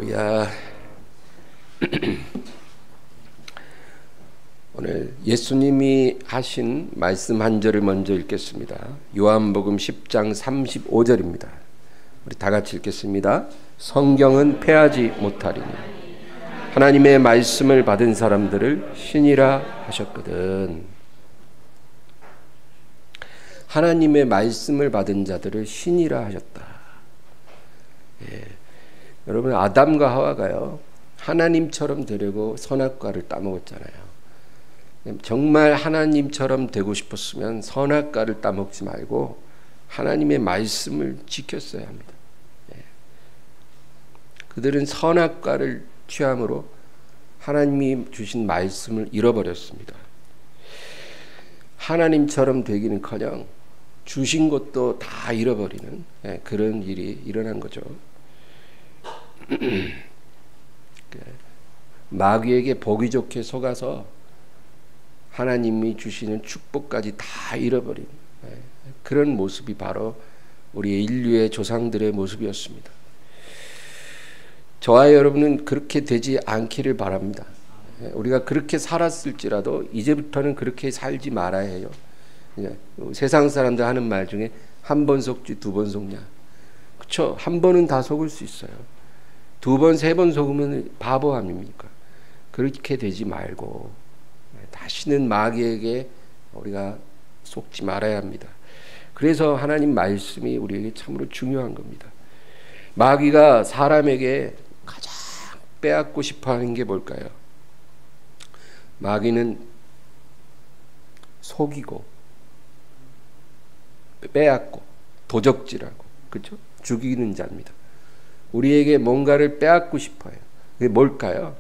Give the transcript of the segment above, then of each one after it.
할렐루야. 오늘 예수님이 하신 말씀 한 절을 먼저 읽겠습니다. 요한복음 10장 35절입니다. 우리 다 같이 읽겠습니다. 성경은 패하지 못하리니 하나님의 말씀을 받은 사람들을 신이라 하셨거든. 하나님의 말씀을 받은 자들을 신이라 하셨다. 여러분, 아담과 하와가요, 하나님처럼 되려고 선악과를 따먹었잖아요. 정말 하나님처럼 되고 싶었으면 선악과를 따먹지 말고 하나님의 말씀을 지켰어야 합니다. 그들은 선악과를 취함으로 하나님이 주신 말씀을 잃어버렸습니다. 하나님처럼 되기는커녕 주신 것도 다 잃어버리는 그런 일이 일어난 거죠. 마귀에게 보기 좋게 속아서 하나님이 주시는 축복까지 다 잃어버린 그런 모습이 바로 우리 인류의 조상들의 모습이었습니다. 저와 여러분은 그렇게 되지 않기를 바랍니다. 우리가 그렇게 살았을지라도 이제부터는 그렇게 살지 말아야 해요. 세상 사람들 하는 말 중에 한 번 속지 두 번 속냐. 그렇죠? 한 번은 다 속을 수 있어요. 두 번, 세 번 속으면 바보 아닙니까? 그렇게 되지 말고 다시는 마귀에게 우리가 속지 말아야 합니다. 그래서 하나님 말씀이 우리에게 참으로 중요한 겁니다. 마귀가 사람에게 가장 빼앗고 싶어하는 게 뭘까요? 마귀는 속이고 빼앗고 도적질하고, 그렇죠? 죽이는 자입니다. 우리에게 뭔가를 빼앗고 싶어요. 그게 뭘까요?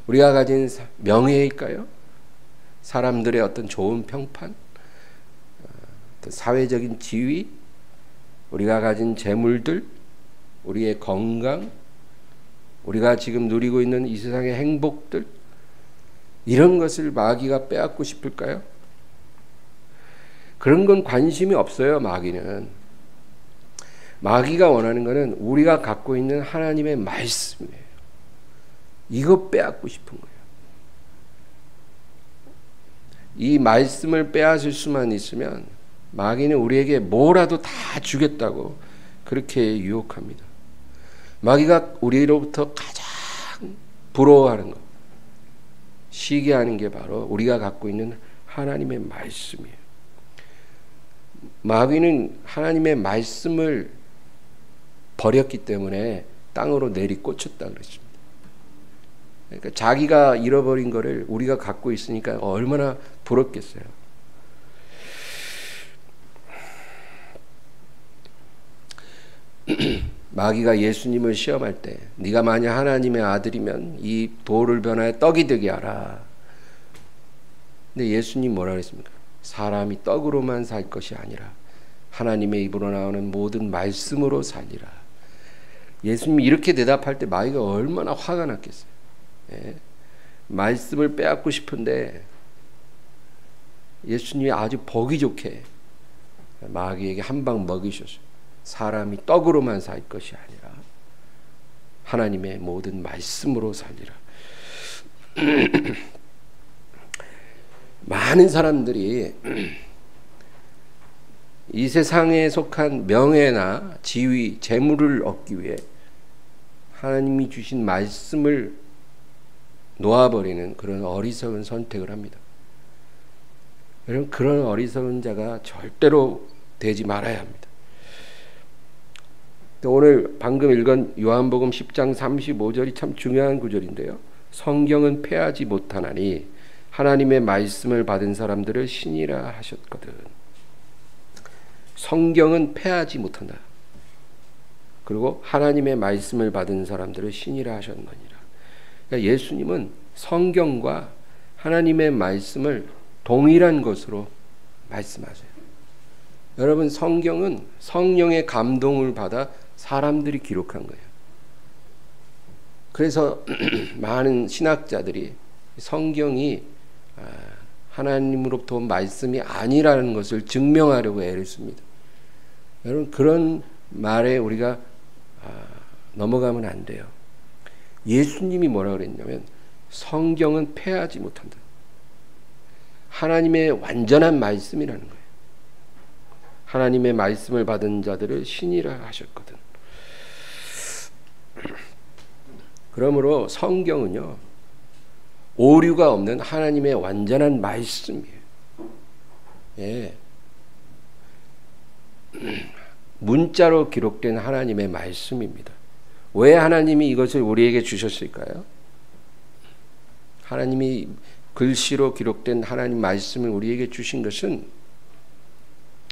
우리가 가진 명예일까요? 사람들의 어떤 좋은 평판, 어떤 사회적인 지위, 우리가 가진 재물들, 우리의 건강, 우리가 지금 누리고 있는 이 세상의 행복들, 이런 것을 마귀가 빼앗고 싶을까요? 그런 건 관심이 없어요. 마귀가 원하는 것은 우리가 갖고 있는 하나님의 말씀이에요. 이거 빼앗고 싶은 거예요. 이 말씀을 빼앗을 수만 있으면 마귀는 우리에게 뭐라도 다 주겠다고 그렇게 유혹합니다. 마귀가 우리로부터 가장 부러워하는 것, 시기하게 하는 게 바로 우리가 갖고 있는 하나님의 말씀이에요. 마귀는 하나님의 말씀을 버렸기 때문에 땅으로 내리꽂혔다 그랬습니다. 그러니까 자기가 잃어버린 거를 우리가 갖고 있으니까 얼마나 부럽겠어요. 마귀가 예수님을 시험할 때 네가 만약 하나님의 아들이면 이 돌을 변하여 떡이 되게 하라. 근데 예수님 뭐라 그랬습니까? 사람이 떡으로만 살 것이 아니라 하나님의 입으로 나오는 모든 말씀으로 살리라. 예수님이 이렇게 대답할 때 마귀가 얼마나 화가 났겠어요. 말씀을 빼앗고 싶은데 예수님이 아주 보기 좋게 마귀에게 한 방 먹이셨어요. 사람이 떡으로만 살 것이 아니라 하나님의 모든 말씀으로 살리라. 많은 사람들이 이 세상에 속한 명예나 지위, 재물을 얻기 위해 하나님이 주신 말씀을 놓아버리는 그런 어리석은 선택을 합니다. 여러분, 그런 어리석은 자가 절대로 되지 말아야 합니다. 오늘 방금 읽은 요한복음 10장 35절이 참 중요한 구절인데요. 성경은 패하지 못하나니 하나님의 말씀을 받은 사람들을 신이라 하셨거든. 성경은 패하지 못한다. 그리고 하나님의 말씀을 받은 사람들을 신이라 하셨느니라. 그러니까 예수님은 성경과 하나님의 말씀을 동일한 것으로 말씀하세요. 여러분, 성경은 성령의 감동을 받아 사람들이 기록한 거예요. 그래서 많은 신학자들이 성경이 하나님으로부터 온 말씀이 아니라는 것을 증명하려고 애를 씁니다. 여러분, 그런 말에 우리가 넘어가면 안 돼요. 예수님이 뭐라 그랬냐면 성경은 패하지 못한다. 하나님의 완전한 말씀이라는 거예요. 하나님의 말씀을 받은 자들을 신이라 하셨거든. 그러므로 성경은요, 오류가 없는 하나님의 완전한 말씀이에요. 예. 문자로 기록된 하나님의 말씀입니다. 왜 하나님이 이것을 우리에게 주셨을까요? 하나님이 글씨로 기록된 하나님 말씀을 우리에게 주신 것은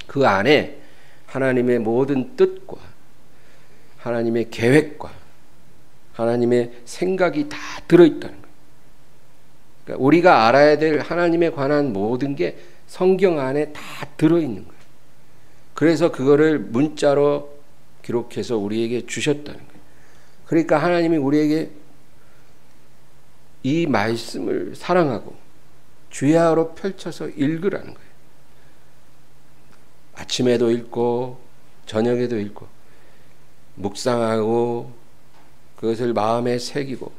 그 안에 하나님의 모든 뜻과 하나님의 계획과 하나님의 생각이 다 들어있다는 거예요. 그러니까 우리가 알아야 될 하나님에 관한 모든 게 성경 안에 다 들어있는 거예요. 그래서 그거를 문자로 기록해서 우리에게 주셨다는 거예요. 그러니까 하나님이 우리에게 이 말씀을 사랑하고 주야로 펼쳐서 읽으라는 거예요. 아침에도 읽고 저녁에도 읽고 묵상하고 그것을 마음에 새기고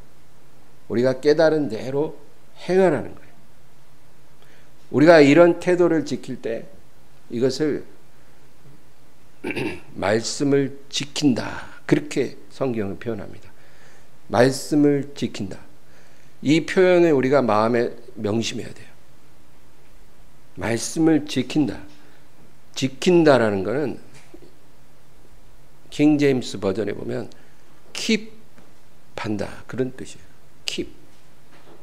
우리가 깨달은 대로 행하라는 거예요. 우리가 이런 태도를 지킬 때 이것을 말씀을 지킨다. 그렇게 성경은 표현합니다. 말씀을 지킨다. 이 표현을 우리가 마음에 명심해야 돼요. 말씀을 지킨다. 지킨다라는 것은 킹 제임스 버전에 보면 keep 한다. 그런 뜻이에요. keep.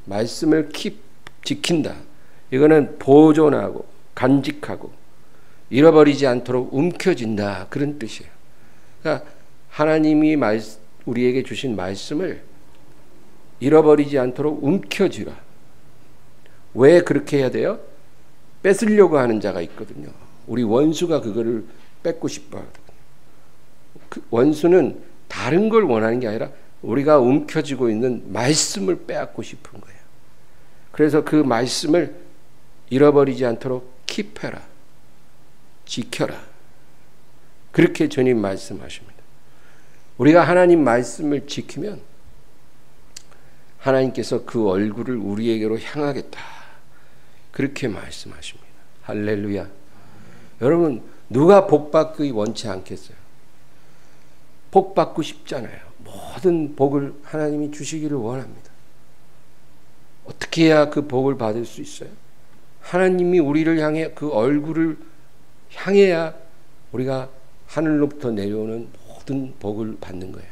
말씀을 keep, 지킨다. 이거는 보존하고 간직하고 잃어버리지 않도록 움켜쥔다. 그런 뜻이에요. 그러니까 하나님이 우리에게 주신 말씀을 잃어버리지 않도록 움켜쥐라. 왜 그렇게 해야 돼요? 뺏으려고 하는 자가 있거든요. 우리 원수가 그거를 뺏고 싶어 하거든요. 그 원수는 다른 걸 원하는 게 아니라 우리가 움켜쥐고 있는 말씀을 빼앗고 싶은 거예요. 그래서 그 말씀을 잃어버리지 않도록 킵해라. 지켜라. 그렇게 주님 말씀하십니다. 우리가 하나님 말씀을 지키면 하나님께서 그 얼굴을 우리에게로 향하겠다. 그렇게 말씀하십니다. 할렐루야. 여러분, 누가 복받기 원치 않겠어요? 복받고 싶잖아요. 모든 복을 하나님이 주시기를 원합니다. 어떻게 해야 그 복을 받을 수 있어요? 하나님이 우리를 향해 그 얼굴을 향해야 우리가 하늘로부터 내려오는 모든 복을 받는 거예요.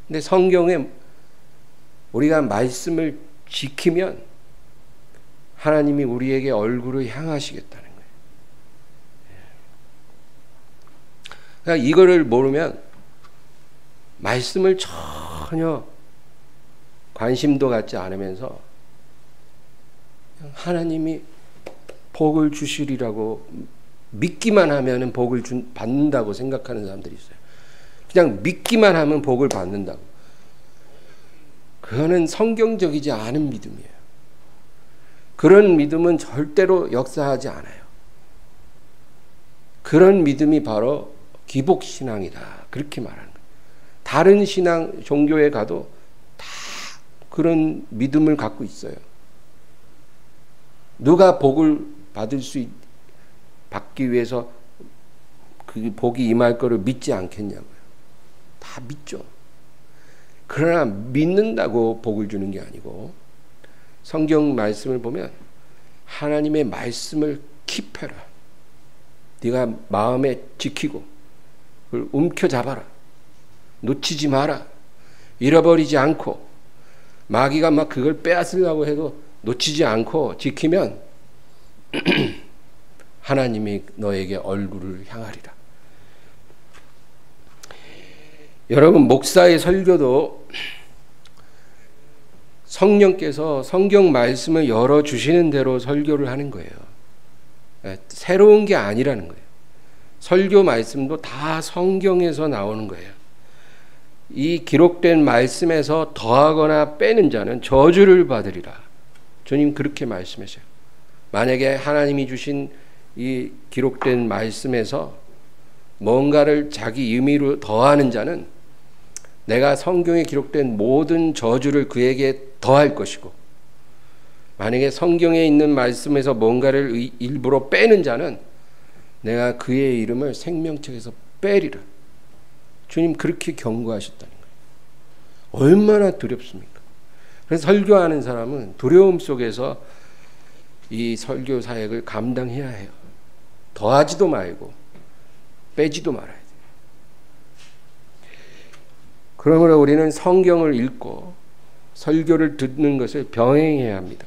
근데 성경에 우리가 말씀을 지키면 하나님이 우리에게 얼굴을 향하시겠다는 거예요. 그러니까 이거를 모르면 말씀을 전혀 관심도 갖지 않으면서 하나님이 복을 주시리라고 믿기만 하면 복을 받는다고 생각하는 사람들이 있어요. 그냥 믿기만 하면 복을 받는다고. 그거는 성경적이지 않은 믿음이에요. 그런 믿음은 절대로 역사하지 않아요. 그런 믿음이 바로 기복신앙이다. 그렇게 말하는 거예요. 다른 신앙, 종교에 가도 다 그런 믿음을 갖고 있어요. 누가 복을 받기 위해서 그 복이 임할 거를 믿지 않겠냐고요. 다 믿죠. 그러나 믿는다고 복을 주는 게 아니고 성경 말씀을 보면 하나님의 말씀을 킵해라. 네가 마음에 지키고 그걸 움켜잡아라. 놓치지 마라. 잃어버리지 않고 마귀가 막 그걸 빼앗으려고 해도 놓치지 않고 지키면 하나님이 너에게 얼굴을 향하리라. 여러분, 목사의 설교도 성령께서 성경 말씀을 열어주시는 대로 설교를 하는 거예요. 새로운 게 아니라는 거예요. 설교 말씀도 다 성경에서 나오는 거예요. 이 기록된 말씀에서 더하거나 빼는 자는 저주를 받으리라. 주님 그렇게 말씀하세요. 만약에 하나님이 주신 이 기록된 말씀에서 뭔가를 자기 의미로 더하는 자는 내가 성경에 기록된 모든 저주를 그에게 더할 것이고, 만약에 성경에 있는 말씀에서 뭔가를 일부러 빼는 자는 내가 그의 이름을 생명책에서 빼리라. 주님 그렇게 경고하셨다는 거예요. 얼마나 두렵습니까? 그래서 설교하는 사람은 두려움 속에서 이 설교 사역을 감당해야 해요. 더하지도 말고 빼지도 말아야 돼요. 그러므로 우리는 성경을 읽고 설교를 듣는 것을 병행해야 합니다.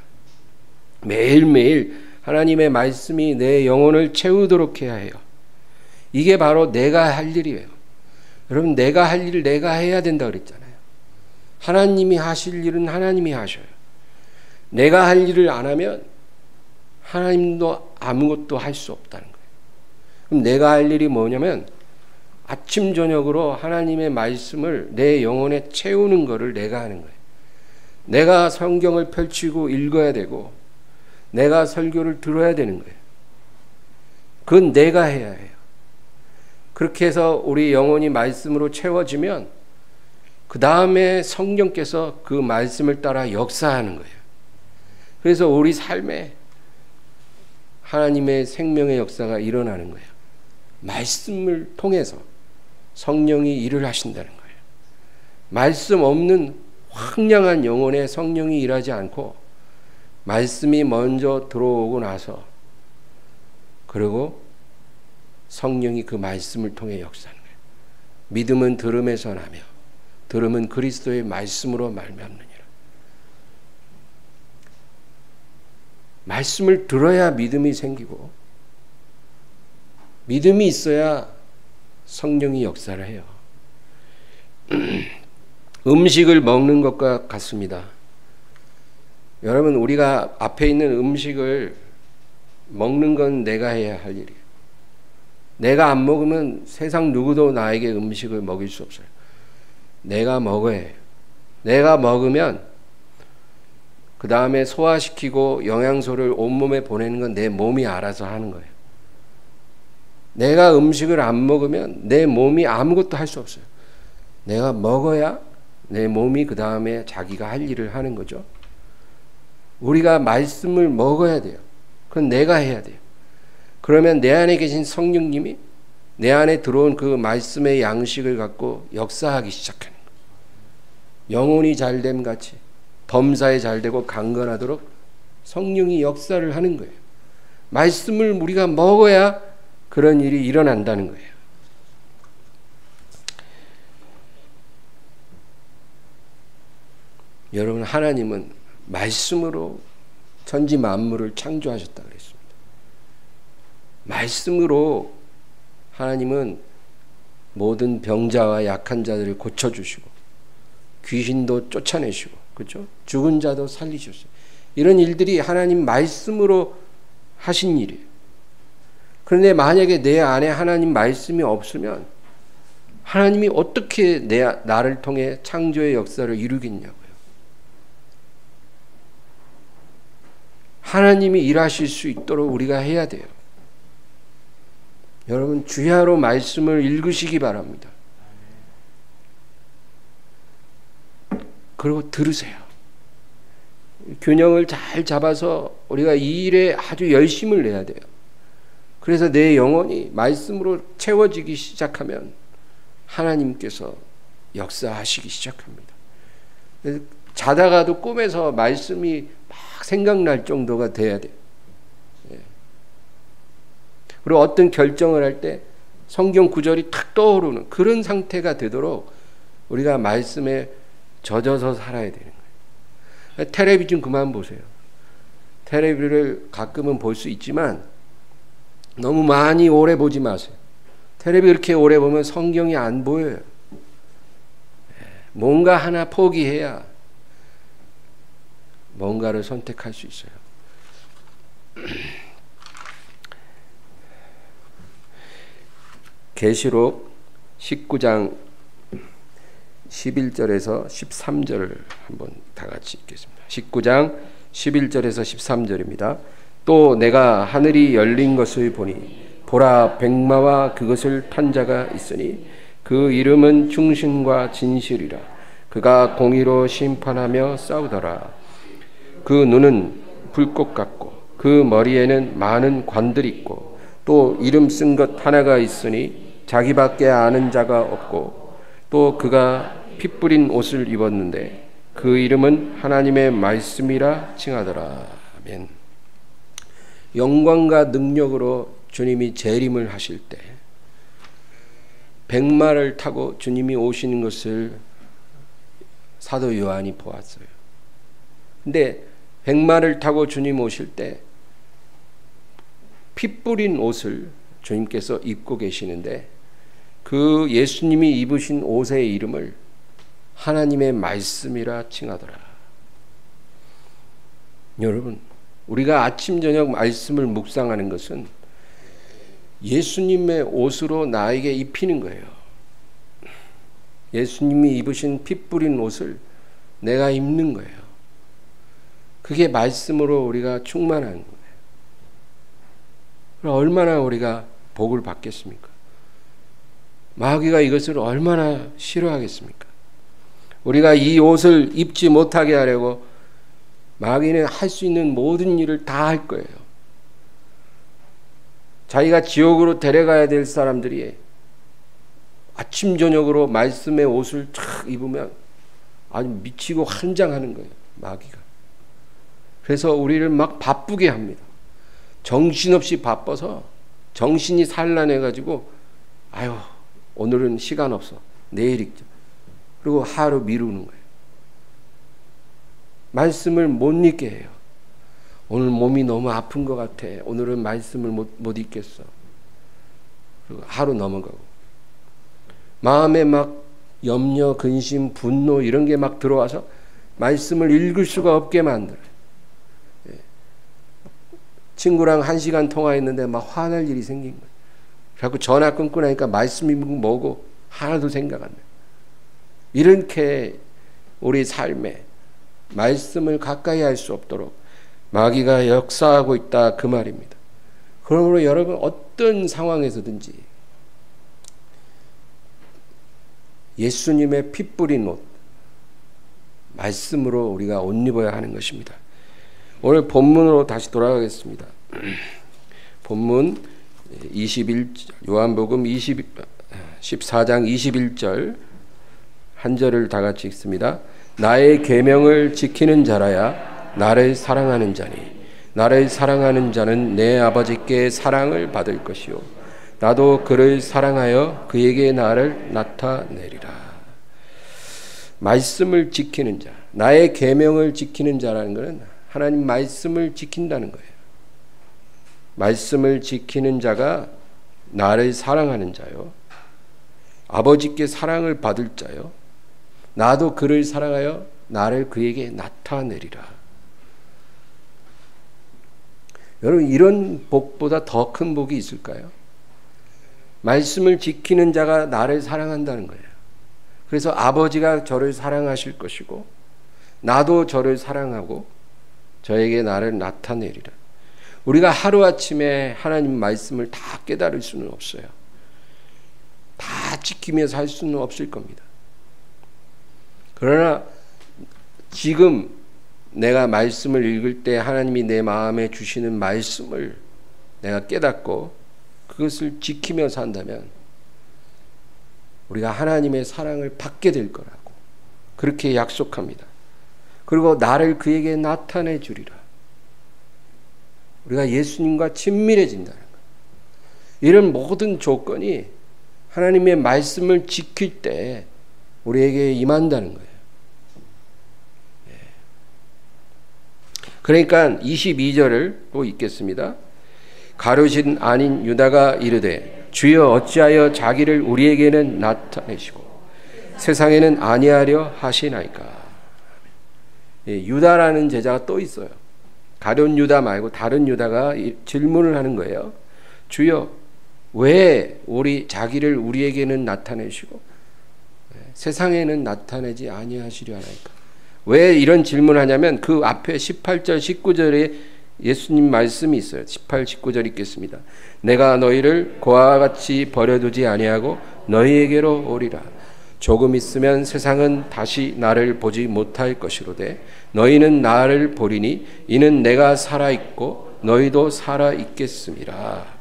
매일매일 하나님의 말씀이 내 영혼을 채우도록 해야 해요. 이게 바로 내가 할 일이에요. 여러분, 내가 할 일을 내가 해야 된다 그랬잖아요. 하나님이 하실 일은 하나님이 하셔요. 내가 할 일을 안 하면 하나님도 아무것도 할 수 없다는 거예요. 그럼 내가 할 일이 뭐냐면 아침 저녁으로 하나님의 말씀을 내 영혼에 채우는 것을 내가 하는 거예요. 내가 성경을 펼치고 읽어야 되고 내가 설교를 들어야 되는 거예요. 그건 내가 해야 해요. 그렇게 해서 우리 영혼이 말씀으로 채워지면 그 다음에 성령께서 그 말씀을 따라 역사하는 거예요. 그래서 우리 삶에 하나님의 생명의 역사가 일어나는 거예요. 말씀을 통해서 성령이 일을 하신다는 거예요. 말씀 없는 황량한 영혼에 성령이 일하지 않고 말씀이 먼저 들어오고 나서 그리고 성령이 그 말씀을 통해 역사하는 거예요. 믿음은 들음에서 나며 들음은 그리스도의 말씀으로 말미암느니라. 말씀을 들어야 믿음이 생기고 믿음이 있어야 성령이 역사를 해요. 음식을 먹는 것과 같습니다. 여러분, 우리가 앞에 있는 음식을 먹는 건 내가 해야 할 일이에요. 내가 안 먹으면 세상 누구도 나에게 음식을 먹일 수 없어요. 내가 먹어야 해요. 내가 먹으면 그 다음에 소화시키고 영양소를 온몸에 보내는 건 내 몸이 알아서 하는 거예요. 내가 음식을 안 먹으면 내 몸이 아무것도 할 수 없어요. 내가 먹어야 내 몸이 그 다음에 자기가 할 일을 하는 거죠. 우리가 말씀을 먹어야 돼요. 그건 내가 해야 돼요. 그러면 내 안에 계신 성령님이 내 안에 들어온 그 말씀의 양식을 갖고 역사하기 시작하는 거예요. 영혼이 잘됨 같이 범사에 잘되고 강건하도록 성령이 역사를 하는 거예요. 말씀을 우리가 먹어야 그런 일이 일어난다는 거예요. 여러분, 하나님은 말씀으로 천지 만물을 창조하셨다 그랬습니다. 말씀으로 하나님은 모든 병자와 약한 자들을 고쳐주시고 귀신도 쫓아내시고, 그렇죠? 죽은 자도 살리셨어요. 이런 일들이 하나님 말씀으로 하신 일이에요. 그런데 만약에 내 안에 하나님 말씀이 없으면 하나님이 어떻게 나를 통해 창조의 역사를 이루겠냐고요. 하나님이 일하실 수 있도록 우리가 해야 돼요. 여러분, 주야로 말씀을 읽으시기 바랍니다. 그리고 들으세요. 균형을 잘 잡아서 우리가 이 일에 아주 열심을 내야 돼요. 그래서 내 영혼이 말씀으로 채워지기 시작하면 하나님께서 역사하시기 시작합니다. 자다가도 꿈에서 말씀이 막 생각날 정도가 돼야 돼요. 그리고 어떤 결정을 할 때 성경 구절이 탁 떠오르는 그런 상태가 되도록 우리가 말씀에 젖어서 살아야 되는 거예요. 텔레비 좀 그만 보세요. 텔레비를 가끔은 볼 수 있지만 너무 많이 오래 보지 마세요. 텔레비 그렇게 오래 보면 성경이 안 보여요. 뭔가 하나 포기해야 뭔가를 선택할 수 있어요. 계시록 19장 11절에서 13절을 한번 다 같이 읽겠습니다. 19장 11절에서 13절입니다. 또 내가 하늘이 열린 것을 보니 보라 백마와 그것을 탄 자가 있으니 그 이름은 충신과 진실이라. 그가 공의로 심판하며 싸우더라. 그 눈은 불꽃 같고 그 머리에는 많은 관들이 있고 또 이름 쓴 것 하나가 있으니 자기밖에 아는 자가 없고 또 그가 피 뿌린 옷을 입었는데 그 이름은 하나님의 말씀이라 칭하더라. 아멘. 영광과 능력으로 주님이 재림을 하실 때 백마를 타고 주님이 오시는 것을 사도 요한이 보았어요. 근데 백마를 타고 주님 오실 때 피 뿌린 옷을 주님께서 입고 계시는데 그 예수님이 입으신 옷의 이름을 하나님의 말씀이라 칭하더라. 여러분, 우리가 아침 저녁 말씀을 묵상하는 것은 예수님의 옷으로 나에게 입히는 거예요. 예수님이 입으신 피 뿌린 옷을 내가 입는 거예요. 그게 말씀으로 우리가 충만한 거예요. 얼마나 우리가 복을 받겠습니까? 마귀가 이것을 얼마나 싫어하겠습니까? 우리가 이 옷을 입지 못하게 하려고 마귀는 할 수 있는 모든 일을 다 할 거예요. 자기가 지옥으로 데려가야 될 사람들이 아침 저녁으로 말씀의 옷을 쫙 입으면 아주 미치고 환장하는 거예요. 마귀가. 그래서 우리를 막 바쁘게 합니다. 정신없이 바빠서 정신이 산란해가지고 아유 오늘은 시간 없어 내일 읽자. 그리고 하루 미루는 거예요. 말씀을 못 읽게 해요. 오늘 몸이 너무 아픈 것 같아. 오늘은 말씀을 못 읽겠어. 그리고 하루 넘어가고 마음에 막 염려, 근심, 분노 이런 게 막 들어와서 말씀을 읽을 수가 없게 만들어요. 친구랑 1시간 통화했는데 막 화날 일이 생긴 거예요. 자꾸 전화 끊고 나니까 말씀이 뭐고 하나도 생각 안 나요. 이렇게 우리 삶에 말씀을 가까이 할 수 없도록 마귀가 역사하고 있다 그 말입니다. 그러므로 여러분 어떤 상황에서든지 예수님의 피 뿌린 옷 말씀으로 우리가 옷 입어야 하는 것입니다. 오늘 본문으로 다시 돌아가겠습니다. 본문 21절 요한복음 14장 21절 한 절을 다 같이 읽습니다. 나의 계명을 지키는 자라야 나를 사랑하는 자니 나를 사랑하는 자는 내 아버지께 사랑을 받을 것이요 나도 그를 사랑하여 그에게 나를 나타내리라. 말씀을 지키는 자, 나의 계명을 지키는 자라는 것은 하나님 말씀을 지킨다는 거예요. 말씀을 지키는 자가 나를 사랑하는 자요 아버지께 사랑을 받을 자요 나도 그를 사랑하여 나를 그에게 나타내리라. 여러분 이런 복보다 더 큰 복이 있을까요? 말씀을 지키는 자가 나를 사랑한다는 거예요. 그래서 아버지가 저를 사랑하실 것이고 나도 저를 사랑하고 저에게 나를 나타내리라. 우리가 하루아침에 하나님 말씀을 다 깨달을 수는 없어요. 다 지키며 살 수는 없을 겁니다. 그러나 지금 내가 말씀을 읽을 때 하나님이 내 마음에 주시는 말씀을 내가 깨닫고 그것을 지키며 산다면 우리가 하나님의 사랑을 받게 될 거라고 그렇게 약속합니다. 그리고 나를 그에게 나타내 주리라. 우리가 예수님과 친밀해진다는 거예요. 이런 모든 조건이 하나님의 말씀을 지킬 때 우리에게 임한다는 거예요. 그러니까 22절을 또 읽겠습니다. 가룟신 아닌 유다가 이르되 주여 어찌하여 자기를 우리에게는 나타내시고 세상에는 아니하려 하시나이까. 유다라는 제자가 또 있어요. 가룟 유다 말고 다른 유다가 질문을 하는 거예요. 주여 왜 자기를 우리에게는 나타내시고 세상에는 나타내지 아니하시려 하나이까. 왜 이런 질문을 하냐면 그 앞에 18절 19절에 예수님 말씀이 있어요. 18, 19절 읽겠습니다. 내가 너희를 고아와 같이 버려두지 아니하고 너희에게로 오리라. 조금 있으면 세상은 다시 나를 보지 못할 것이로되 너희는 나를 보리니 이는 내가 살아있고 너희도 살아있겠음이라.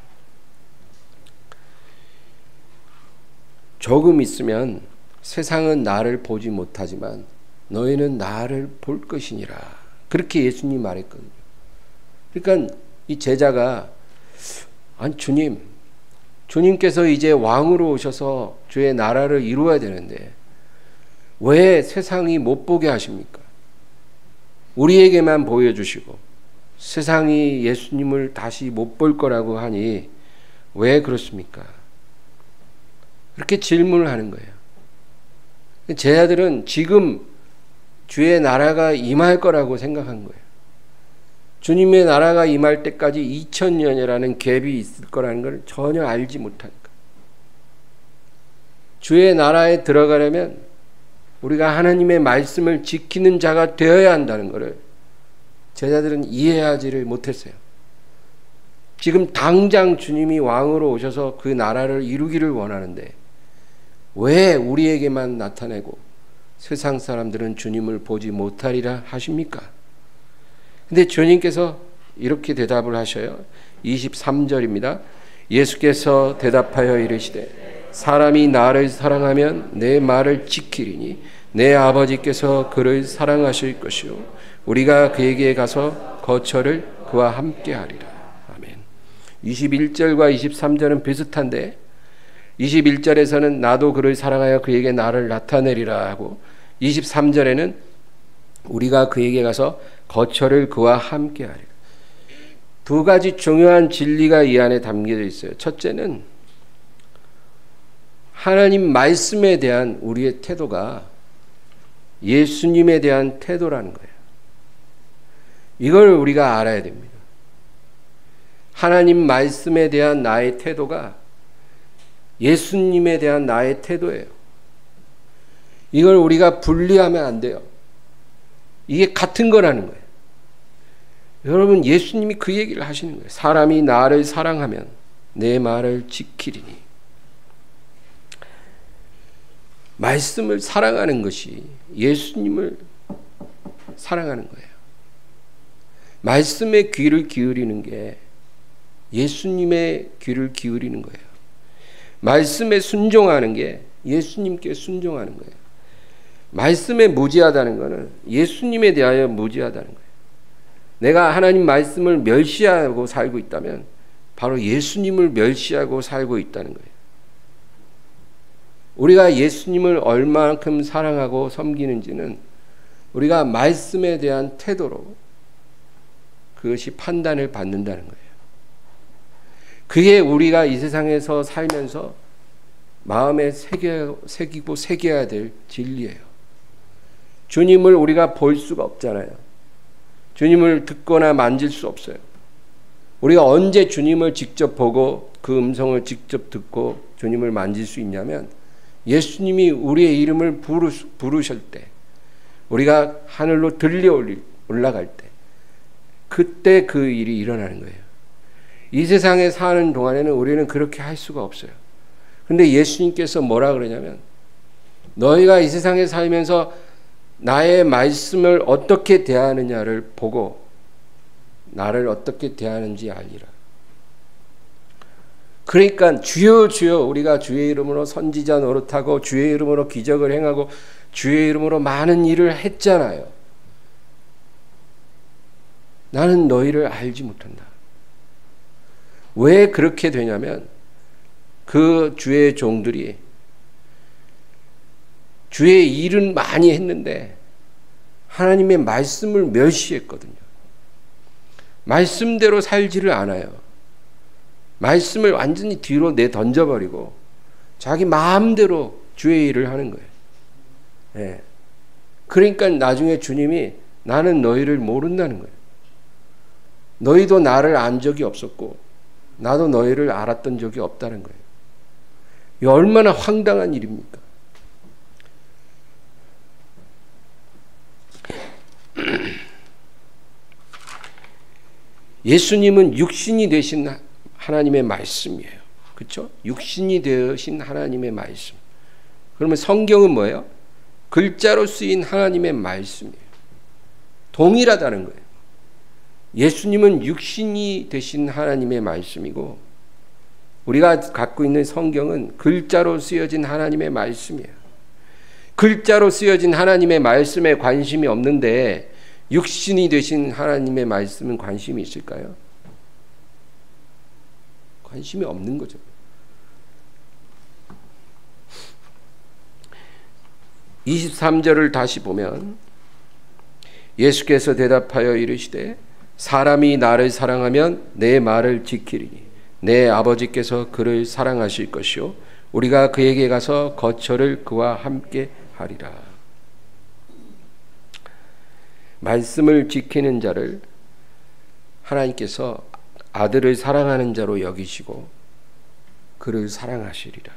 조금 있으면 세상은 나를 보지 못하지만 너희는 나를 볼 것이니라. 그렇게 예수님이 말했거든요. 그러니까 이 제자가 아니 주님께서 이제 왕으로 오셔서 주의 나라를 이루어야 되는데 왜 세상이 못 보게 하십니까? 우리에게만 보여주시고 세상이 예수님을 다시 못 볼 거라고 하니 왜 그렇습니까? 그렇게 질문을 하는 거예요. 제자들은 지금 주의 나라가 임할 거라고 생각한 거예요. 주님의 나라가 임할 때까지 2000년이라는 갭이 있을 거라는 걸 전혀 알지 못하니까. 주의 나라에 들어가려면 우리가 하나님의 말씀을 지키는 자가 되어야 한다는 것을 제자들은 이해하지를 못했어요. 지금 당장 주님이 왕으로 오셔서 그 나라를 이루기를 원하는데 왜 우리에게만 나타내고 세상 사람들은 주님을 보지 못하리라 하십니까? 근데 주님께서 이렇게 대답을 하셔요. 23절입니다. 예수께서 대답하여 이르시되 사람이 나를 사랑하면 내 말을 지키리니 내 아버지께서 그를 사랑하실 것이요 우리가 그에게 가서 거처를 그와 함께 하리라. 아멘. 21절과 23절은 비슷한데 21절에서는 나도 그를 사랑하여 그에게 나를 나타내리라 하고 23절에는 우리가 그에게 가서 거처를 그와 함께 하리라. 두 가지 중요한 진리가 이 안에 담겨져 있어요. 첫째는 하나님 말씀에 대한 우리의 태도가 예수님에 대한 태도라는 거예요. 이걸 우리가 알아야 됩니다. 하나님 말씀에 대한 나의 태도가 예수님에 대한 나의 태도예요. 이걸 우리가 분리하면 안 돼요. 이게 같은 거라는 거예요. 여러분, 예수님이 그 얘기를 하시는 거예요. 사람이 나를 사랑하면 내 말을 지키리니. 말씀을 사랑하는 것이 예수님을 사랑하는 거예요. 말씀에 귀를 기울이는 게 예수님의 귀를 기울이는 거예요. 말씀에 순종하는 게 예수님께 순종하는 거예요. 말씀에 무지하다는 것은 예수님에 대하여 무지하다는 거예요. 내가 하나님 말씀을 멸시하고 살고 있다면 바로 예수님을 멸시하고 살고 있다는 거예요. 우리가 예수님을 얼마만큼 사랑하고 섬기는지는 우리가 말씀에 대한 태도로 그것이 판단을 받는다는 거예요. 그게 우리가 이 세상에서 살면서 마음에 새기고 새겨야 될 진리예요. 주님을 우리가 볼 수가 없잖아요. 주님을 듣거나 만질 수 없어요. 우리가 언제 주님을 직접 보고 그 음성을 직접 듣고 주님을 만질 수 있냐면 예수님이 우리의 이름을 부르실 때, 우리가 하늘로 들려 올라갈 때, 그때 그 일이 일어나는 거예요. 이 세상에 사는 동안에는 우리는 그렇게 할 수가 없어요. 근데 예수님께서 뭐라 그러냐면 너희가 이 세상에 살면서 나의 말씀을 어떻게 대하느냐를 보고 나를 어떻게 대하는지 알리라. 그러니까 주여 주여 우리가 주의 이름으로 선지자 노릇하고 주의 이름으로 기적을 행하고 주의 이름으로 많은 일을 했잖아요. 나는 너희를 알지 못한다. 왜 그렇게 되냐면 그 주의 종들이 주의 일은 많이 했는데 하나님의 말씀을 멸시했거든요. 말씀대로 살지를 않아요. 말씀을 완전히 뒤로 내던져버리고 자기 마음대로 주의 일을 하는 거예요. 예. 그러니까 나중에 주님이 나는 너희를 모른다는 거예요. 너희도 나를 안 적이 없었고 나도 너희를 알았던 적이 없다는 거예요. 이 얼마나 황당한 일입니까? 예수님은 육신이 되신 하나님의 말씀이에요. 그렇죠? 육신이 되신 하나님의 말씀. 그러면 성경은 뭐예요? 글자로 쓰인 하나님의 말씀이에요. 동일하다는 거예요. 예수님은 육신이 되신 하나님의 말씀이고 우리가 갖고 있는 성경은 글자로 쓰여진 하나님의 말씀이에요. 글자로 쓰여진 하나님의 말씀에 관심이 없는데 육신이 되신 하나님의 말씀은 관심이 있을까요? 관심이 없는 거죠. 23절을 다시 보면 예수께서 대답하여 이르시되 사람이 나를 사랑하면 내 말을 지키리니 내 아버지께서 그를 사랑하실 것이요 우리가 그에게 가서 거처를 그와 함께 하리라. 말씀을 지키는 자를 하나님께서 아들을 사랑하는 자로 여기시고 그를 사랑하시리라.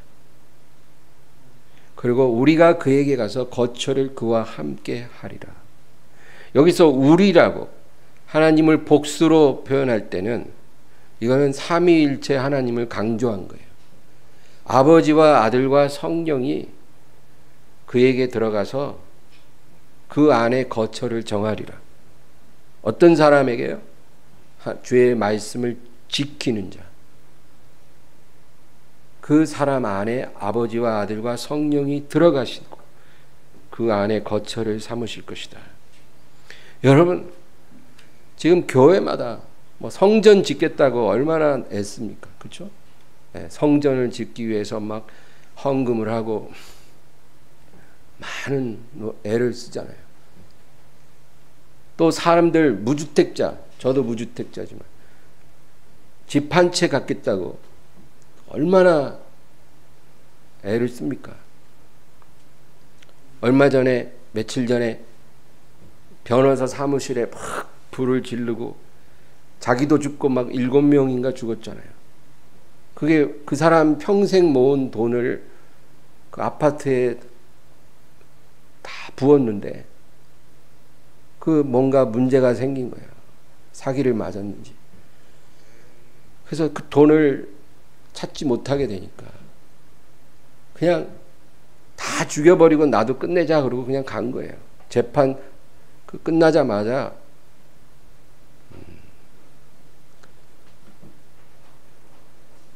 그리고 우리가 그에게 가서 거처를 그와 함께 하리라. 여기서 우리라고 하나님을 복수로 표현할 때는 이거는 삼위일체 하나님을 강조한 거예요. 아버지와 아들과 성령이 그에게 들어가서 그 안에 거처를 정하리라. 어떤 사람에게요? 주의 말씀을 지키는 자. 그 사람 안에 아버지와 아들과 성령이 들어가시고 그 안에 거처를 삼으실 것이다. 여러분, 지금 교회마다 뭐 성전 짓겠다고 얼마나 애씁니까? 그렇죠? 네, 성전을 짓기 위해서 막 헌금을 하고 많은 애를 쓰잖아요. 또 사람들 무주택자, 저도 무주택자지만 집 한 채 갖겠다고 얼마나 애를 씁니까? 며칠 전에 변호사 사무실에 막 불을 지르고 자기도 죽고 막 7명인가 죽었잖아요. 그게 그 사람 평생 모은 돈을 그 아파트에 다 부었는데 그 뭔가 문제가 생긴 거예요. 사기를 맞았는지. 그래서 그 돈을 찾지 못하게 되니까 그냥 다 죽여버리고 나도 끝내자 그러고 그냥 간 거예요. 재판 끝나자마자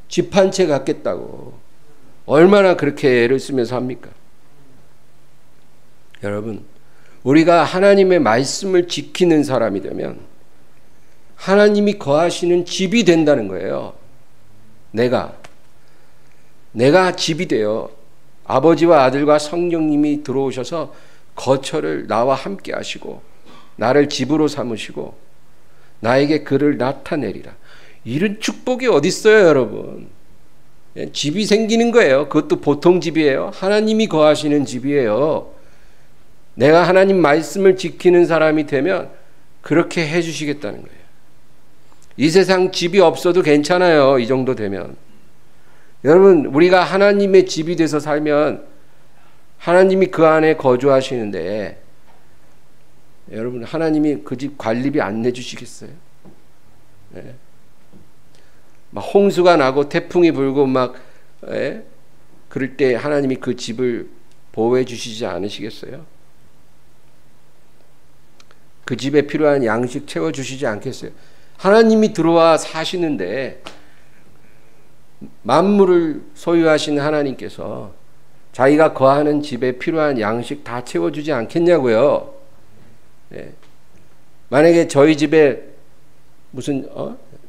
집 한 채 갖겠다고 얼마나 그렇게 애를 쓰면서 합니까? 여러분, 우리가 하나님의 말씀을 지키는 사람이 되면 하나님이 거하시는 집이 된다는 거예요. 내가 집이 되어 아버지와 아들과 성령님이 들어오셔서 거처를 나와 함께 하시고 나를 집으로 삼으시고 나에게 그를 나타내리라. 이런 축복이 어디 있어요, 여러분? 집이 생기는 거예요. 그것도 보통 집이에요. 하나님이 거하시는 집이에요. 내가 하나님 말씀을 지키는 사람이 되면 그렇게 해주시겠다는 거예요. 이 세상 집이 없어도 괜찮아요. 이 정도 되면. 여러분, 우리가 하나님의 집이 돼서 살면 하나님이 그 안에 거주하시는데 여러분, 하나님이 그 집 관리비 안 내주시겠어요? 네. 막 홍수가 나고 태풍이 불고 막 그럴 때 하나님이 그 집을 보호해 주시지 않으시겠어요? 그 집에 필요한 양식 채워주시지 않겠어요? 하나님이 들어와 사시는데 만물을 소유하신 하나님께서 자기가 거하는 집에 필요한 양식 다 채워주지 않겠냐고요. 네. 만약에 저희 집에 무슨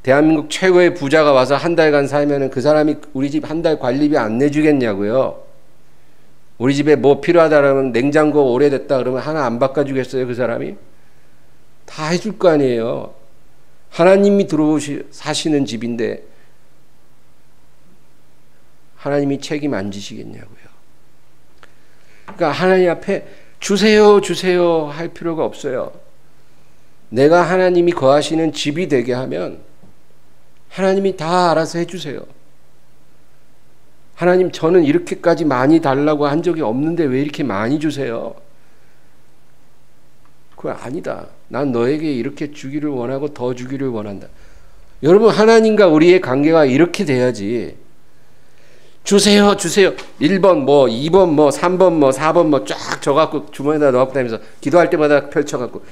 대한민국 최고의 부자가 와서 한 달간 살면은 그 사람이 우리 집 한 달 관리비 안 내주겠냐고요. 우리 집에 뭐 필요하다 그러면 냉장고 오래됐다 그러면 하나 안 바꿔주겠어요, 그 사람이? 다 해줄 거 아니에요. 하나님이 사시는 집인데 하나님이 책임 안 지시겠냐고요. 그러니까 하나님 앞에 주세요, 주세요 할 필요가 없어요. 내가 하나님이 거하시는 집이 되게 하면 하나님이 다 알아서 해주세요. 하나님, 저는 이렇게까지 많이 달라고 한 적이 없는데 왜 이렇게 많이 주세요? 그거 아니다. 난 너에게 이렇게 주기를 원하고 더 주기를 원한다. 여러분, 하나님과 우리의 관계가 이렇게 돼야지 주세요, 주세요. 1번 뭐, 2번 뭐, 3번 뭐, 4번 뭐 쫙 적어갖고 주머니에다 넣고 다니면서 기도할 때마다 펼쳐갖고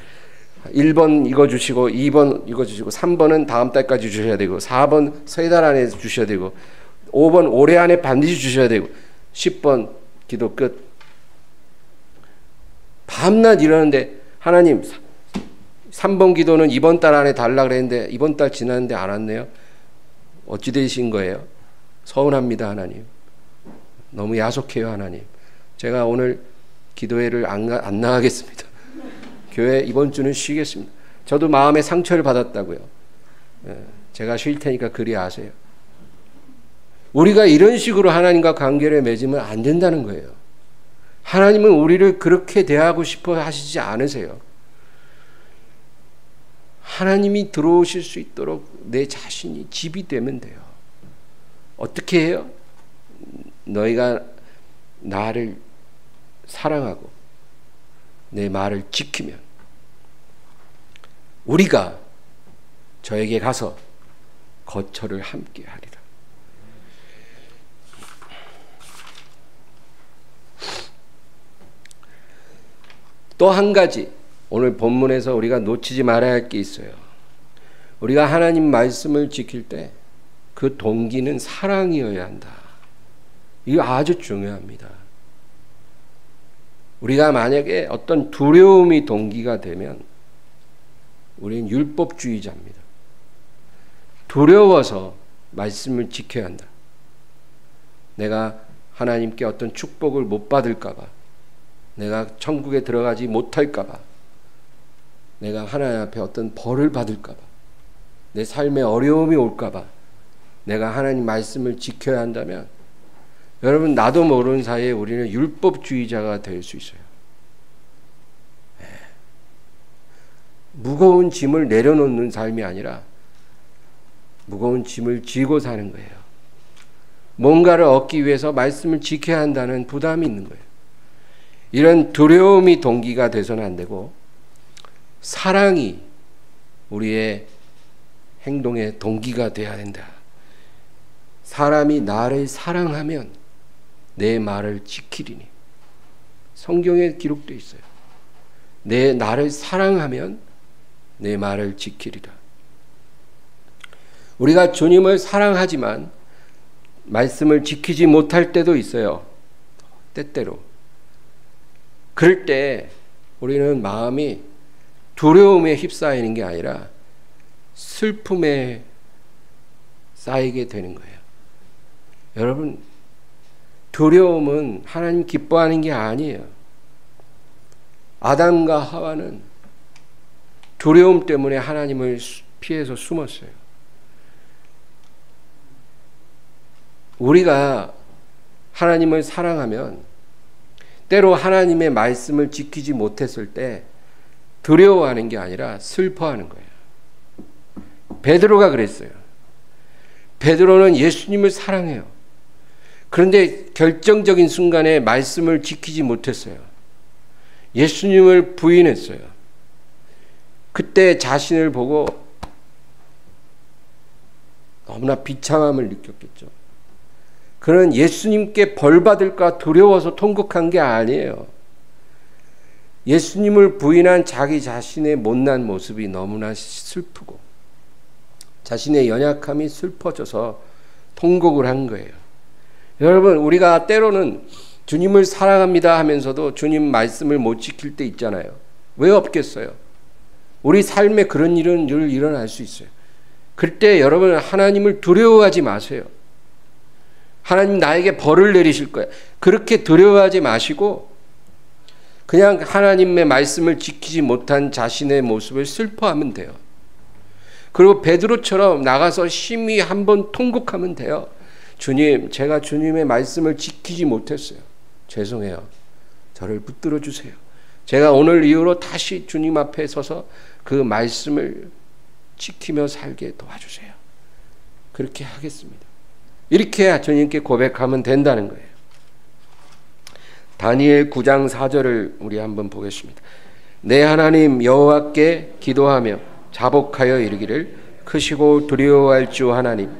1번 이거 주시고 2번 이거 주시고 3번은 다음 달까지 주셔야 되고 4번 3달 안에 주셔야 되고 5번 올해 안에 반드시 주셔야 되고 10번 기도 끝. 밤낮 이러는데 하나님 3번 기도는 이번 달 안에 달라 그랬는데 이번 달 지났는데 안 왔네요. 어찌 되신 거예요? 서운합니다, 하나님. 너무 야속해요, 하나님. 제가 오늘 기도회를 안 나가겠습니다. 교회 이번 주는 쉬겠습니다. 저도 마음에 상처를 받았다고요. 제가 쉴 테니까 그리 아세요. 우리가 이런 식으로 하나님과 관계를 맺으면 안 된다는 거예요. 하나님은 우리를 그렇게 대하고 싶어 하시지 않으세요. 하나님이 들어오실 수 있도록 내 자신이 집이 되면 돼요. 어떻게 해요? 너희가 나를 사랑하고 내 말을 지키면 우리가 저에게 가서 거처를 함께 하리라. 또 한 가지 오늘 본문에서 우리가 놓치지 말아야 할 게 있어요. 우리가 하나님 말씀을 지킬 때 그 동기는 사랑이어야 한다. 이거 아주 중요합니다. 우리가 만약에 어떤 두려움이 동기가 되면 우리는 율법주의자입니다. 두려워서 말씀을 지켜야 한다. 내가 하나님께 어떤 축복을 못 받을까 봐, 내가 천국에 들어가지 못할까 봐, 내가 하나님 앞에 어떤 벌을 받을까 봐, 내 삶에 어려움이 올까 봐 내가 하나님 말씀을 지켜야 한다면 여러분 나도 모르는 사이에 우리는 율법주의자가 될 수 있어요. 무거운 짐을 내려놓는 삶이 아니라 무거운 짐을 지고 사는 거예요. 뭔가를 얻기 위해서 말씀을 지켜야 한다는 부담이 있는 거예요. 이런 두려움이 동기가 돼서는 안 되고 사랑이 우리의 행동의 동기가 돼야 된다. 사람이 나를 사랑하면 내 말을 지키리니. 성경에 기록되어 있어요. 나를 사랑하면 내 말을 지키리라. 우리가 주님을 사랑하지만 말씀을 지키지 못할 때도 있어요. 때때로. 그럴 때 우리는 마음이 두려움에 휩싸이는 게 아니라 슬픔에 쌓이게 되는 거예요. 여러분, 두려움은 하나님 기뻐하는 게 아니에요. 아담과 하와는 두려움 때문에 하나님을 피해서 숨었어요. 우리가 하나님을 사랑하면 때로 하나님의 말씀을 지키지 못했을 때 두려워하는 게 아니라 슬퍼하는 거예요. 베드로가 그랬어요. 베드로는 예수님을 사랑해요. 그런데 결정적인 순간에 말씀을 지키지 못했어요. 예수님을 부인했어요. 그때 자신을 보고 너무나 비참함을 느꼈겠죠. 그는 예수님께 벌 받을까 두려워서 통곡한 게 아니에요. 예수님을 부인한 자기 자신의 못난 모습이 너무나 슬프고 자신의 연약함이 슬퍼져서 통곡을 한 거예요. 여러분, 우리가 때로는 주님을 사랑합니다 하면서도 주님 말씀을 못 지킬 때 있잖아요. 왜 없겠어요? 우리 삶에 그런 일은 늘 일어날 수 있어요. 그때 여러분 하나님을 두려워하지 마세요. 하나님 나에게 벌을 내리실 거야. 그렇게 두려워하지 마시고 그냥 하나님의 말씀을 지키지 못한 자신의 모습을 슬퍼하면 돼요. 그리고 베드로처럼 나가서 심히 한번 통곡하면 돼요. 주님, 제가 주님의 말씀을 지키지 못했어요. 죄송해요. 저를 붙들어 주세요. 제가 오늘 이후로 다시 주님 앞에 서서 그 말씀을 지키며 살게 도와주세요. 그렇게 하겠습니다. 이렇게 주님께 고백하면 된다는 거예요. 다니엘 9장 4절을 우리 한번 보겠습니다. 내 하나님 여호와께 기도하며 자복하여 이르기를 크시고 두려워할 주 하나님,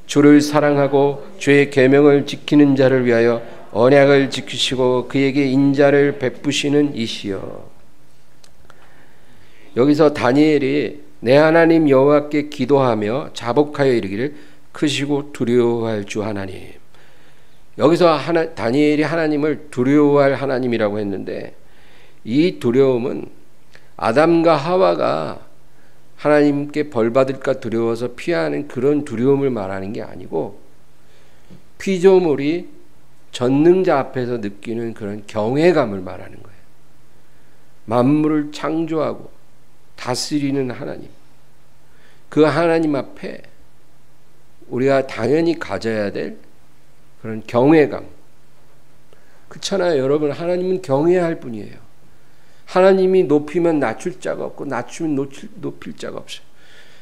주를 사랑하고 주의 계명을 지키는 자를 위하여 언약을 지키시고 그에게 인자를 베푸시는 이시여. 여기서 다니엘이 내 하나님 여호와께 기도하며 자복하여 이르기를 크시고 두려워할 주 하나님. 여기서 다니엘이 하나님을 두려워할 하나님이라고 했는데, 이 두려움은 아담과 하와가 하나님께 벌받을까 두려워서 피하는 그런 두려움을 말하는 게 아니고, 피조물이 전능자 앞에서 느끼는 그런 경외감을 말하는 거예요. 만물을 창조하고 다스리는 하나님, 그 하나님 앞에 우리가 당연히 가져야 될 그런 경외감. 그렇잖아요 여러분. 하나님은 경외할 분이에요. 하나님이 높이면 낮출 자가 없고 낮추면 높일 자가 없어요.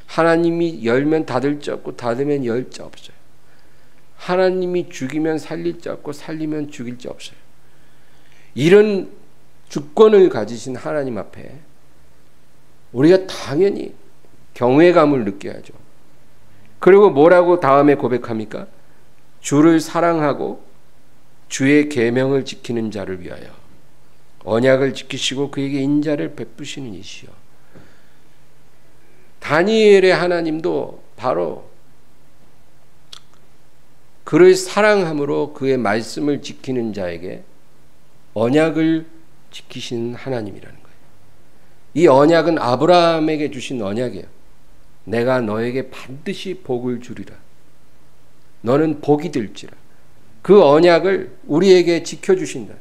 하나님이 열면 닫을 자 없고 닫으면 열 자 없어요. 하나님이 죽이면 살릴 자 없고 살리면 죽일 자 없어요. 이런 주권을 가지신 하나님 앞에 우리가 당연히 경외감을 느껴야죠. 그리고 뭐라고 다음에 고백합니까? 주를 사랑하고 주의 계명을 지키는 자를 위하여 언약을 지키시고 그에게 인자를 베푸시는 이시여. 다니엘의 하나님도 바로 그를 사랑함으로 그의 말씀을 지키는 자에게 언약을 지키시는 하나님이라는 거예요. 이 언약은 아브라함에게 주신 언약이에요. 내가 너에게 반드시 복을 주리라. 너는 복이 될지라. 그 언약을 우리에게 지켜주신다.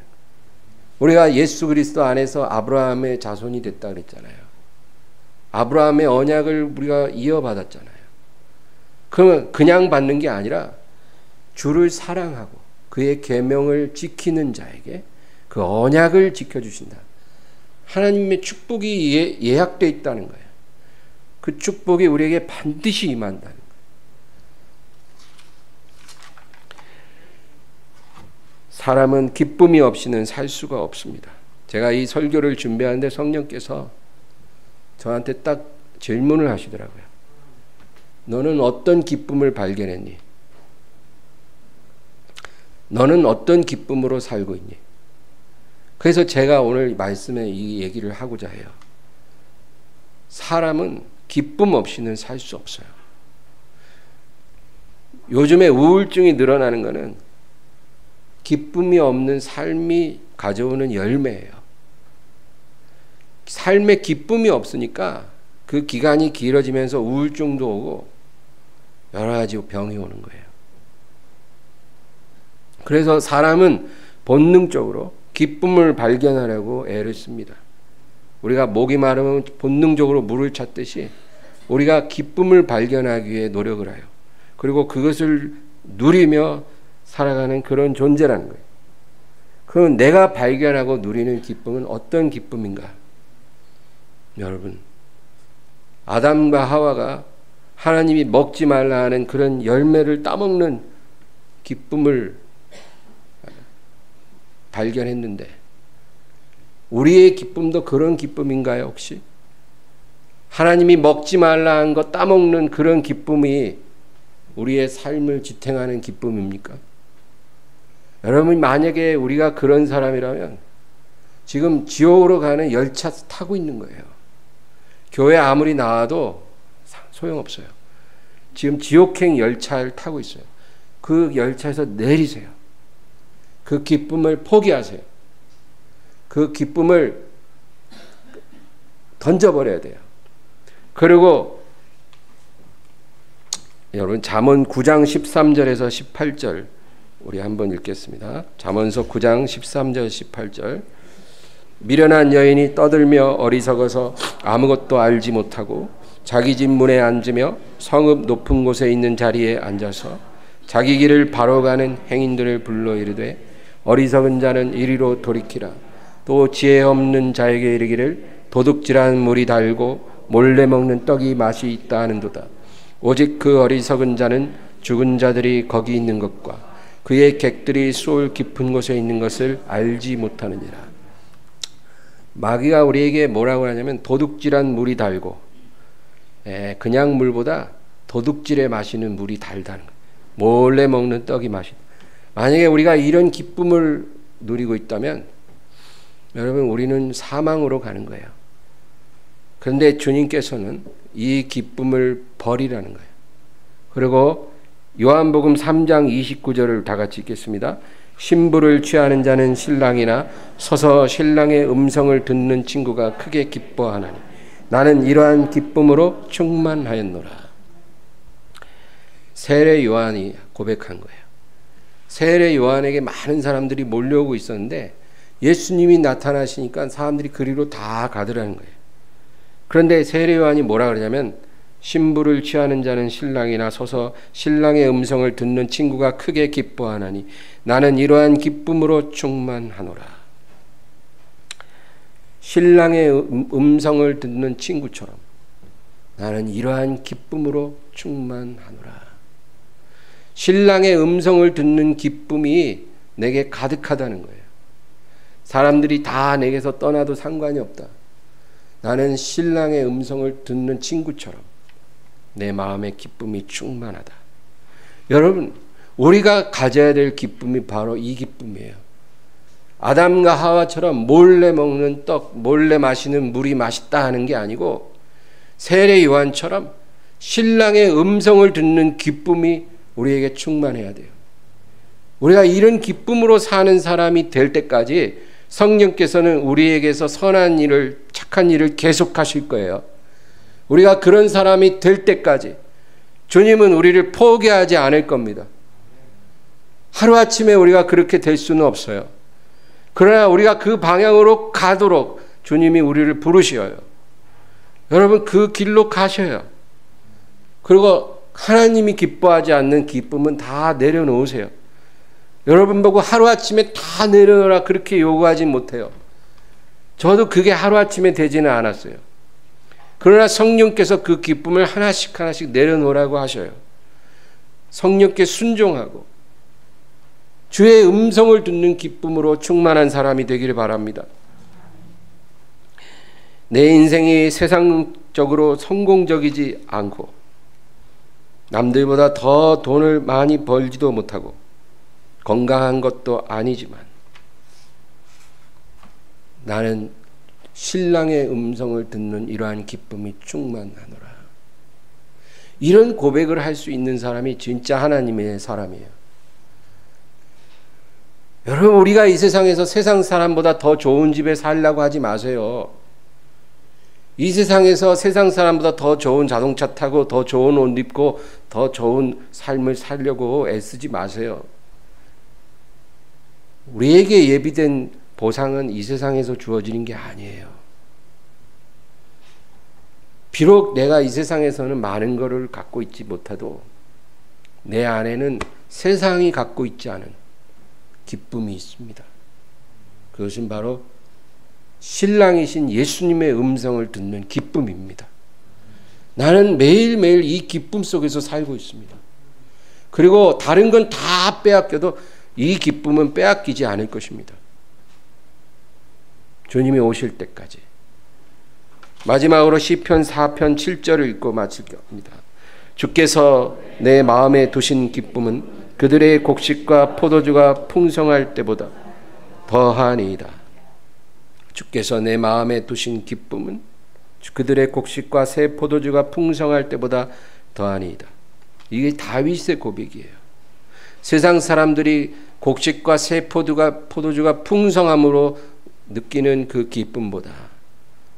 우리가 예수 그리스도 안에서 아브라함의 자손이 됐다 그랬잖아요. 아브라함의 언약을 우리가 이어받았잖아요. 그러면 그냥 받는 게 아니라 주를 사랑하고 그의 계명을 지키는 자에게 그 언약을 지켜주신다. 하나님의 축복이 예약되어 있다는 거예요. 그 축복이 우리에게 반드시 임한다는 거예요. 사람은 기쁨이 없이는 살 수가 없습니다. 제가 이 설교를 준비하는데 성령께서 저한테 딱 질문을 하시더라고요. 너는 어떤 기쁨을 발견했니? 너는 어떤 기쁨으로 살고 있니? 그래서 제가 오늘 말씀에 이 얘기를 하고자 해요. 사람은 기쁨 없이는 살 수 없어요. 요즘에 우울증이 늘어나는 것은 기쁨이 없는 삶이 가져오는 열매예요. 삶에 기쁨이 없으니까 그 기간이 길어지면서 우울증도 오고 여러 가지 병이 오는 거예요. 그래서 사람은 본능적으로 기쁨을 발견하려고 애를 씁니다. 우리가 목이 마르면 본능적으로 물을 찾듯이 우리가 기쁨을 발견하기 위해 노력을 해요. 그리고 그것을 누리며 살아가는 그런 존재라는 거예요. 그럼 내가 발견하고 누리는 기쁨은 어떤 기쁨인가? 여러분, 아담과 하와가 하나님이 먹지 말라 하는 그런 열매를 따먹는 기쁨을 발견했는데 우리의 기쁨도 그런 기쁨인가요 혹시? 하나님이 먹지 말라 한 거 따먹는 그런 기쁨이 우리의 삶을 지탱하는 기쁨입니까? 여러분, 만약에 우리가 그런 사람이라면 지금 지옥으로 가는 열차 타고 있는 거예요. 교회 아무리 나와도 소용없어요. 지금 지옥행 열차를 타고 있어요. 그 열차에서 내리세요. 그 기쁨을 포기하세요. 그 기쁨을 던져버려야 돼요. 그리고 여러분, 잠언 9장 13절에서 18절 우리 한번 읽겠습니다. 잠언서 9장 13절 18절. 미련한 여인이 떠들며 어리석어서 아무것도 알지 못하고 자기 집 문에 앉으며 성읍 높은 곳에 있는 자리에 앉아서 자기 길을 바로 가는 행인들을 불러 이르되 어리석은 자는 이리로 돌이키라. 또 지혜 없는 자에게 이르기를 도둑질한 물이 달고 몰래 먹는 떡이 맛이 있다 하는도다. 오직 그 어리석은 자는 죽은 자들이 거기 있는 것과 그의 객들이 수올 깊은 곳에 있는 것을 알지 못하느니라. 마귀가 우리에게 뭐라고 하냐면 도둑질한 물이 달고 그냥 물보다 도둑질에 마시는 물이 달다는 거예요. 몰래 먹는 떡이 맛이다. 만약에 우리가 이런 기쁨을 누리고 있다면 여러분 우리는 사망으로 가는 거예요. 그런데 주님께서는 이 기쁨을 버리라는 거예요. 그리고 요한복음 3장 29절을 다 같이 읽겠습니다. 신부를 취하는 자는 신랑이나 서서 신랑의 음성을 듣는 친구가 크게 기뻐하나니 나는 이러한 기쁨으로 충만하였노라. 세례 요한이 고백한 거예요. 세례 요한에게 많은 사람들이 몰려오고 있었는데 예수님이 나타나시니까 사람들이 그리로 다 가더라는 거예요. 그런데 세례 요한이 뭐라 그러냐면 신부를 취하는 자는 신랑이나 서서 신랑의 음성을 듣는 친구가 크게 기뻐하나니 나는 이러한 기쁨으로 충만하노라. 신랑의 음성을 듣는 친구처럼 나는 이러한 기쁨으로 충만하노라. 신랑의 음성을 듣는 기쁨이 내게 가득하다는 거예요. 사람들이 다 내게서 떠나도 상관이 없다. 나는 신랑의 음성을 듣는 친구처럼 내 마음의 기쁨이 충만하다. 여러분, 우리가 가져야 될 기쁨이 바로 이 기쁨이에요. 아담과 하와처럼 몰래 먹는 떡, 몰래 마시는 물이 맛있다 하는 게 아니고 세례 요한처럼 신랑의 음성을 듣는 기쁨이 우리에게 충만해야 돼요. 우리가 이런 기쁨으로 사는 사람이 될 때까지 성령께서는 우리에게서 선한 일을, 착한 일을 계속하실 거예요. 우리가 그런 사람이 될 때까지 주님은 우리를 포기하지 않을 겁니다. 하루아침에 우리가 그렇게 될 수는 없어요. 그러나 우리가 그 방향으로 가도록 주님이 우리를 부르셔요. 여러분 그 길로 가셔요. 그리고 하나님이 기뻐하지 않는 기쁨은 다 내려놓으세요. 여러분 보고 하루아침에 다 내려놓으라 그렇게 요구하지 못해요. 저도 그게 하루아침에 되지는 않았어요. 그러나 성령께서 그 기쁨을 하나씩 하나씩 내려놓으라고 하셔요. 성령께 순종하고 주의 음성을 듣는 기쁨으로 충만한 사람이 되기를 바랍니다. 내 인생이 세상적으로 성공적이지 않고 남들보다 더 돈을 많이 벌지도 못하고 건강한 것도 아니지만 나는 신랑의 음성을 듣는 이러한 기쁨이 충만하노라. 이런 고백을 할 수 있는 사람이 진짜 하나님의 사람이에요. 여러분 우리가 이 세상에서 세상 사람보다 더 좋은 집에 살려고 하지 마세요. 이 세상에서 세상 사람보다 더 좋은 자동차 타고 더 좋은 옷 입고 더 좋은 삶을 살려고 애쓰지 마세요. 우리에게 예비된 보상은 이 세상에서 주어지는 게 아니에요. 비록 내가 이 세상에서는 많은 것을 갖고 있지 못해도 내 안에는 세상이 갖고 있지 않은 기쁨이 있습니다. 그것은 바로 신랑이신 예수님의 음성을 듣는 기쁨입니다. 나는 매일매일 이 기쁨 속에서 살고 있습니다. 그리고 다른 건 다 빼앗겨도 이 기쁨은 빼앗기지 않을 것입니다. 주님이 오실 때까지. 마지막으로 시편 4편 7절을 읽고 마칠 겁니다. 주께서 내 마음에 두신 기쁨은 그들의 곡식과 포도주가 풍성할 때보다 더하니이다. 주께서 내 마음에 두신 기쁨은 그들의 곡식과 새 포도주가 풍성할 때보다 더하니이다. 이게 다윗의 고백이에요. 세상 사람들이 곡식과 새 포도주가 풍성함으로 느끼는 그 기쁨보다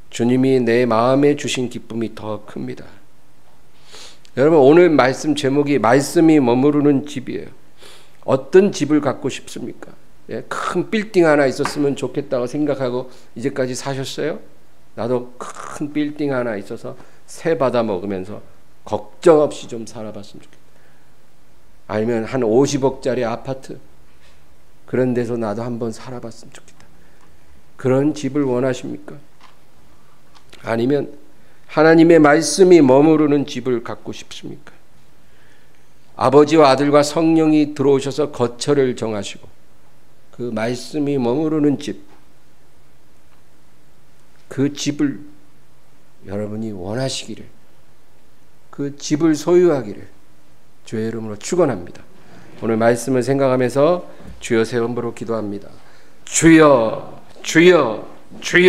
주님이 내 마음에 주신 기쁨이 더 큽니다. 여러분 오늘 말씀 제목이 말씀이 머무르는 집이에요. 어떤 집을 갖고 싶습니까? 큰 빌딩 하나 있었으면 좋겠다고 생각하고 이제까지 사셨어요? 나도 큰 빌딩 하나 있어서 새 받아 먹으면서 걱정 없이 좀 살아봤으면 좋겠다. 아니면 한 50억짜리 아파트 그런 데서 나도 한번 살아봤으면 좋겠다. 그런 집을 원하십니까? 아니면 하나님의 말씀이 머무르는 집을 갖고 싶습니까? 아버지와 아들과 성령이 들어오셔서 거처를 정하시고 그 말씀이 머무르는 집, 그 집을 여러분이 원하시기를, 그 집을 소유하기를 주의 이름으로 축원합니다. 오늘 말씀을 생각하면서 주여 세 번으로 기도합니다. 주여, 주여, 주여.